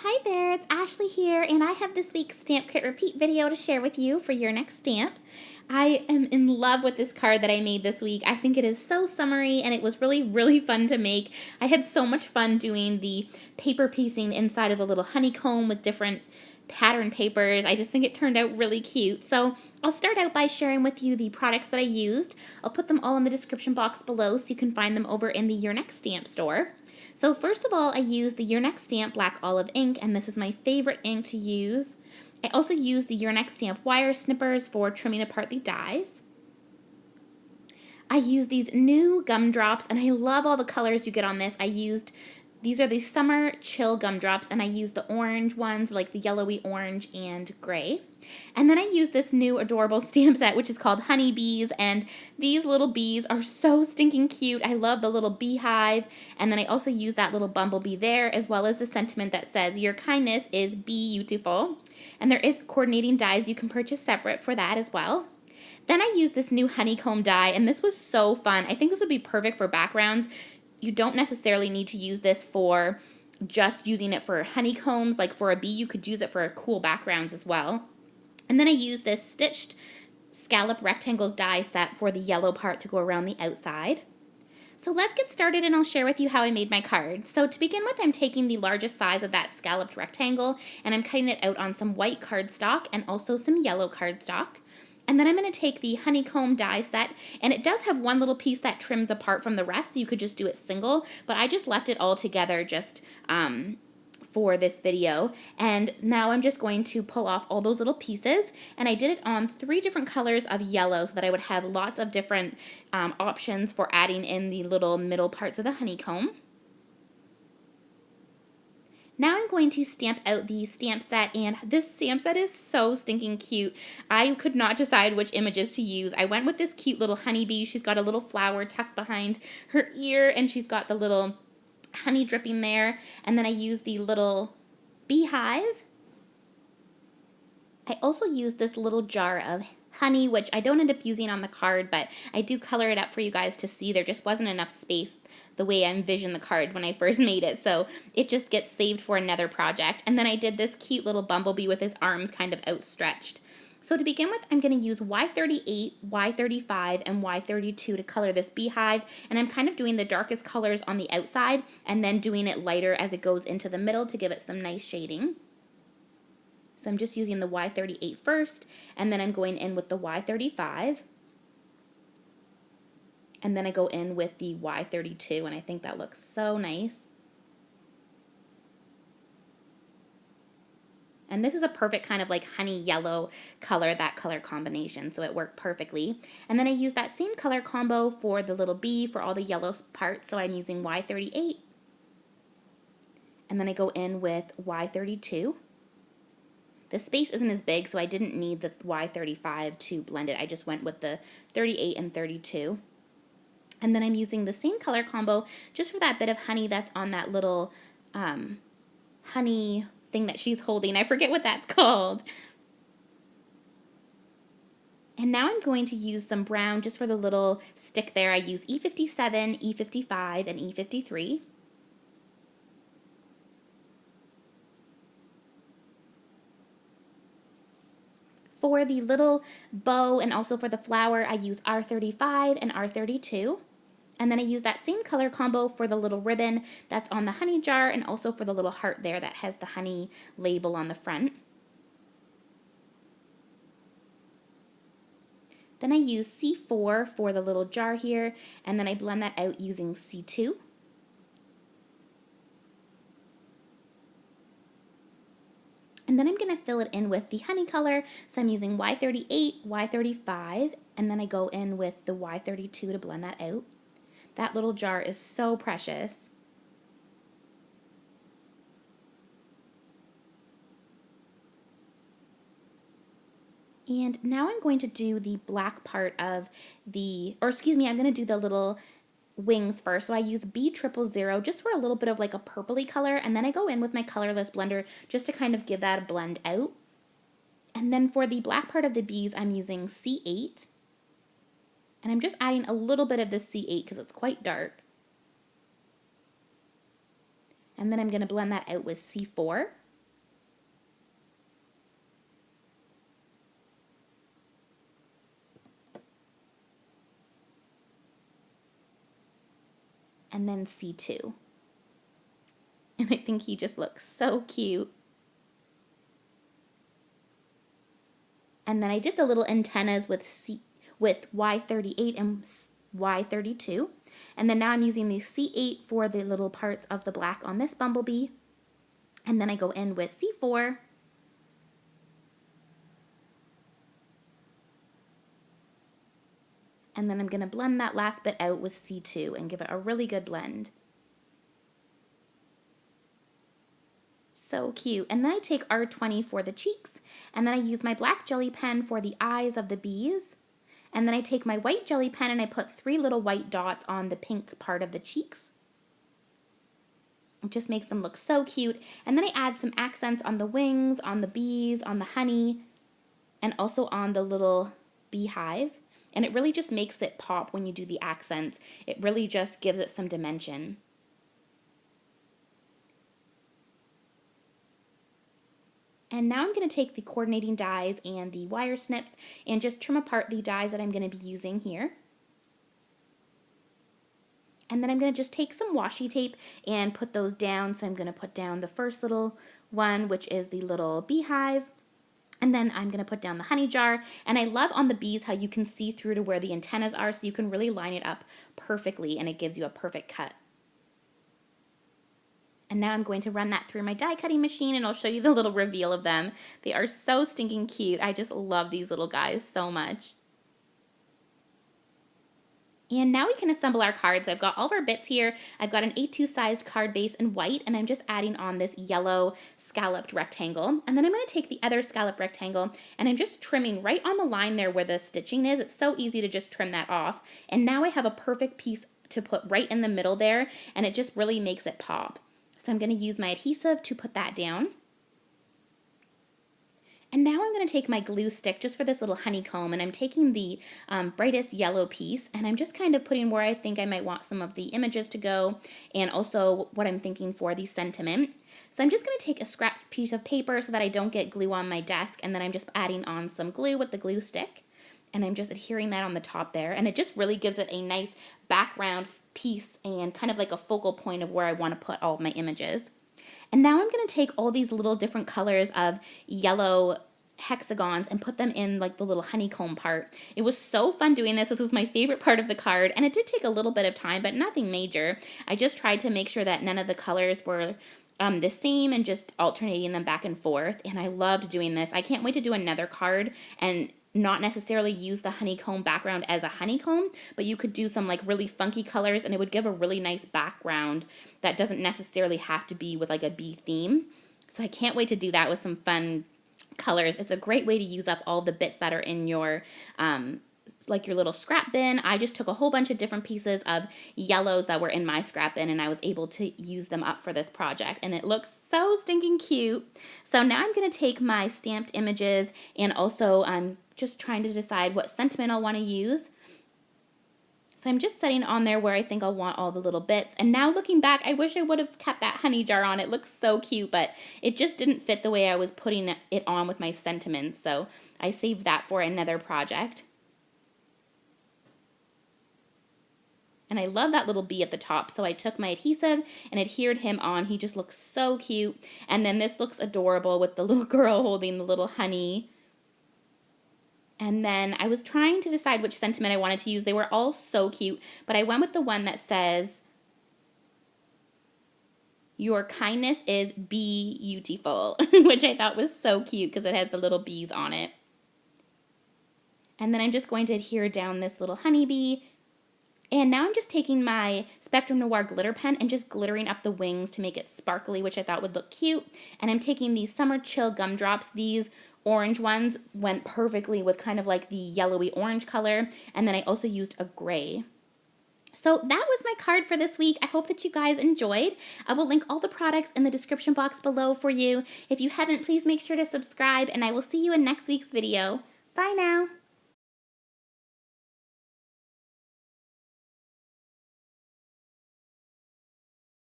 Hi there, it's Ashley here, and I have this week's Stamp Kit Repeat video to share with you for your next stamp. I am in love with this card that I made this week. I think it is so summery, and it was really fun to make. I had so much fun doing the paper piecing inside of the little honeycomb with different pattern papers. I just think it turned out really cute. So I'll start out by sharing with you the products that I used. I'll put them all in the description box below so you can find them over in the Your Next Stamp store. So first of all, I used the Your Next Stamp Black Olive ink, and this is my favorite ink to use. I also used the Your Next Stamp wire snippers for trimming apart the dies. I used these new gumdrops, and I love all the colors you get on this. These are the Summer Chill gumdrops, and I used the orange ones, like the yellowy orange and gray. And then I used this new adorable stamp set, which is called Honeybees, and these little bees are so stinking cute. I love the little beehive, and then I also used that little bumblebee there, as well as the sentiment that says, "Your kindness is beautiful." And there is coordinating dies you can purchase separate for that as well. Then I used this new honeycomb die, and this was so fun. I think this would be perfect for backgrounds. You don't necessarily need to use this for just using it for honeycombs. Like for a bee, you could use it for cool backgrounds as well. And then I used this stitched scallop rectangles die set for the yellow part to go around the outside. So let's get started, and I'll share with you how I made my card. So to begin with, I'm taking the largest size of that scalloped rectangle, and I'm cutting it out on some white cardstock and also some yellow cardstock. And then I'm going to take the honeycomb die set, and it does have one little piece that trims apart from the rest, so you could just do it single, but I just left it all together just for this video. And now I'm just going to pull off all those little pieces, and I did it on 3 different colors of yellow so that I would have lots of different options for adding in the little middle parts of the honeycomb. Now I'm going to stamp out the stamp set, and this stamp set is so stinking cute. I could not decide which images to use. I went with this cute little honeybee. She's got a little flower tucked behind her ear, and she's got the little honey dripping there. And then I used the little beehive. I also used this little jar of honey, which I don't end up using on the card, but I do color it up for you guys to see. There just wasn't enough space the way I envisioned the card when I first made it, so it just gets saved for another project. And then I did this cute little bumblebee with his arms kind of outstretched. So to begin with, I'm going to use Y38, Y35, and Y32 to color this beehive, and I'm kind of doing the darkest colors on the outside and then doing it lighter as it goes into the middle to give it some nice shading. So I'm just using the Y38 first, and then I'm going in with the Y35. And then I go in with the Y32, and I think that looks so nice. And this is a perfect kind of like honey yellow color, that color combination, so it worked perfectly. And then I use that same color combo for the little bee for all the yellow parts, so I'm using Y38. And then I go in with Y32. The space isn't as big, so I didn't need the Y35 to blend it. I just went with the 38 and 32. And then I'm using the same color combo just for that bit of honey that's on that little honey thing that she's holding. I forget what that's called. And now I'm going to use some brown just for the little stick there. I use E57, E55, and E53. For the little bow and also for the flower, I use R35 and R32. And then I use that same color combo for the little ribbon that's on the honey jar and also for the little heart there that has the honey label on the front. Then I use C4 for the little jar here, and then I blend that out using C2. And then I'm going to fill it in with the honey color, so I'm using Y38, Y35, and then I go in with the Y32 to blend that out. That little jar is so precious. And now I'm going to do the black part of I'm going to do the little wings first. So I use B000 just for a little bit of like a purpley color, and then I go in with my colorless blender just to kind of give that a blend out. And then for the black part of the bees, I'm using C8, and I'm just adding a little bit of the C8 because it's quite dark. And then I'm going to blend that out with C4. and then C2. And I think he just looks so cute. And then I did the little antennas with Y38 and Y32. And then now I'm using the C8 for the little parts of the black on this bumblebee. And then I go in with C4. And then I'm going to blend that last bit out with C2 and give it a really good blend. So cute. And then I take R20 for the cheeks, and then I use my black jelly pen for the eyes of the bees. And then I take my white jelly pen and I put 3 little white dots on the pink part of the cheeks. It just makes them look so cute. And then I add some accents on the wings, on the bees, on the honey, and also on the little beehive. And it really just makes it pop when you do the accents. It really just gives it some dimension. And now I'm going to take the coordinating dies and the wire snips and just trim apart the dies that I'm going to be using here. And then I'm going to just take some washi tape and put those down. So I'm going to put down the first little one, which is the little beehive. And then I'm going to put down the honey jar. And I love on the bees how you can see through to where the antennas are, so you can really line it up perfectly and it gives you a perfect cut. And now I'm going to run that through my die cutting machine and I'll show you the little reveal of them. They are so stinking cute. I just love these little guys so much. And now we can assemble our cards. I've got all of our bits here. I've got an A2 sized card base in white, and I'm just adding on this yellow scalloped rectangle. And then I'm going to take the other scalloped rectangle and I'm just trimming right on the line there where the stitching is. It's so easy to just trim that off. And now I have a perfect piece to put right in the middle there, and it just really makes it pop. So I'm going to use my adhesive to put that down. And now I'm going to take my glue stick just for this little honeycomb, and I'm taking the brightest yellow piece, and I'm just kind of putting where I think I might want some of the images to go, and also what I'm thinking for the sentiment. So I'm just going to take a scratch piece of paper so that I don't get glue on my desk, and then I'm just adding on some glue with the glue stick. And I'm just adhering that on the top there, and it just really gives it a nice background piece and kind of like a focal point of where I want to put all of my images. And now I'm going to take all these little different colors of yellow hexagons and put them in like the little honeycomb part. It was so fun doing this. This was my favorite part of the card, and it did take a little bit of time, but nothing major. I just tried to make sure that none of the colors were the same and just alternating them back and forth, and I loved doing this. I can't wait to do another card and not necessarily use the honeycomb background as a honeycomb, but you could do some like really funky colors and it would give a really nice background that doesn't necessarily have to be with like a bee theme. So I can't wait to do that with some fun colors. It's a great way to use up all the bits that are in your like your little scrap bin. I just took a whole bunch of different pieces of yellows that were in my scrap bin, and I was able to use them up for this project, and it looks so stinking cute. So now I'm going to take my stamped images, and also I'm just trying to decide what sentiment I'll want to use. So I'm just setting on there where I think I'll want all the little bits. And now looking back, I wish I would have kept that honey jar on. It looks so cute, but it just didn't fit the way I was putting it on with my sentiments. So I saved that for another project. And I love that little bee at the top, so I took my adhesive and adhered him on. He just looks so cute. And then this looks adorable with the little girl holding the little honey. And then I was trying to decide which sentiment I wanted to use. They were all so cute, but I went with the one that says, "Your kindness is beautiful," which I thought was so cute because it has the little bees on it. And then I'm just going to adhere down this little honeybee. And now I'm just taking my Spectrum Noir glitter pen and just glittering up the wings to make it sparkly, which I thought would look cute. And I'm taking these Summer Chill gumdrops. These orange ones went perfectly with kind of like the yellowy orange color. And then I also used a gray. So that was my card for this week. I hope that you guys enjoyed. I will link all the products in the description box below for you. If you haven't, please make sure to subscribe, and I will see you in next week's video. Bye now.